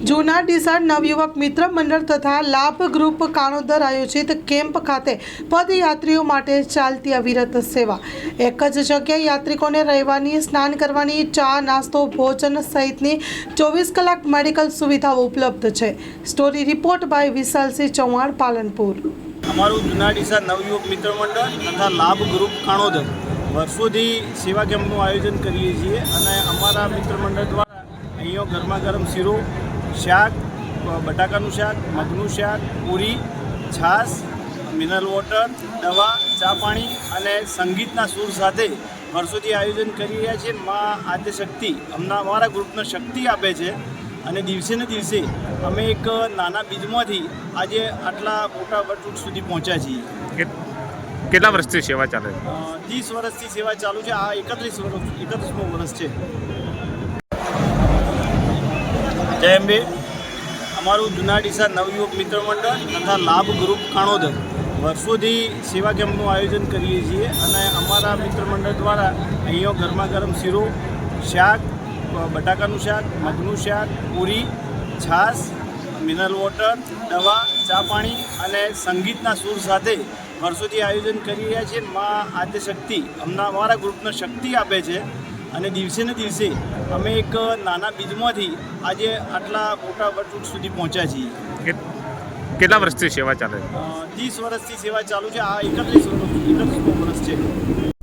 જૂના ડીસા નવયુવક મિત્ર મંડળ તથા લાભ ગ્રુપ કાણોદર આયોજિત કેમ્પ ખાતે પદયાત્રીઓ માટે ચાલતી અવિરત સેવા। એક જ જગ્યાએ યાત્રિકોને રહેવાની, સ્નાન કરવાની, ચા નાસ્તો, ભોજન સહિતની 24 કલાક મેડિકલ સુવિધાઓ ઉપલબ્ધ છે। Story report by Vishalsinh Chauhan, Palanpur. અમારું જૂના ડીસા નવયુવક મિત્ર મંડળ તથા લાભ ગ્રુપ કાણોદર વર્ષોથી સેવા કેમ્પનું આયોજન કરીએ છીએ અને અમારા મિત્ર મંડળ દ્વારા અહીંયા ગરમા ગરમ શીરો, શાક, બટાકાનું શાક, મગનું શાક, પૂરી, છાશ, મિનરલ વોટર, દવા, ચા પાણી અને સંગીતના સૂર સાથે વર્ષોથી આયોજન કરી રહ્યા છીએ। માં આદ્યશક્તિ અમારા ગ્રુપને શક્તિ આપે છે અને દિવસે ને દિવસે અમે એક નાના બીજમાંથી આજે આટલા મોટા વટવૃક્ષ સુધી પહોંચ્યા છીએ। કેટલા વર્ષથી સેવા ચાલે છે? 30 વર્ષથી સેવા ચાલુ છે। આ 31મું વર્ષ છે। જય અંબે। અમારું જૂના ડીસા નવયુવક મિત્ર મંડળ તથા લાભ ગ્રુપ કાણોદર વર્ષોથી સેવા કેમ્પનું આયોજન કરીએ છીએ અને અમારા મિત્ર મંડળ દ્વારા અહીંયા ગરમા ગરમ શીરો, શાક, બટાકાનું શાક, મગનું શાક, પૂરી, છાશ, મિનરલ વોટર, દવા, ચા પાણી અને સંગીતના સૂર સાથે વર્ષોથી આયોજન કરી રહ્યા છીએ। માં આદ્યશક્તિ અમારા ગ્રુપને શક્તિ આપે છે અને દિવસે ને દિવસે અમે એક નાના બીજમાંથી આજે આટલા મોટા વટવૃક્ષ સુધી પહોંચ્યા છીએ। કેટલા વર્ષથી સેવા ચાલે છે? 30 વર્ષથી સેવા ચાલુ છે। આ 31મું વર્ષ છે।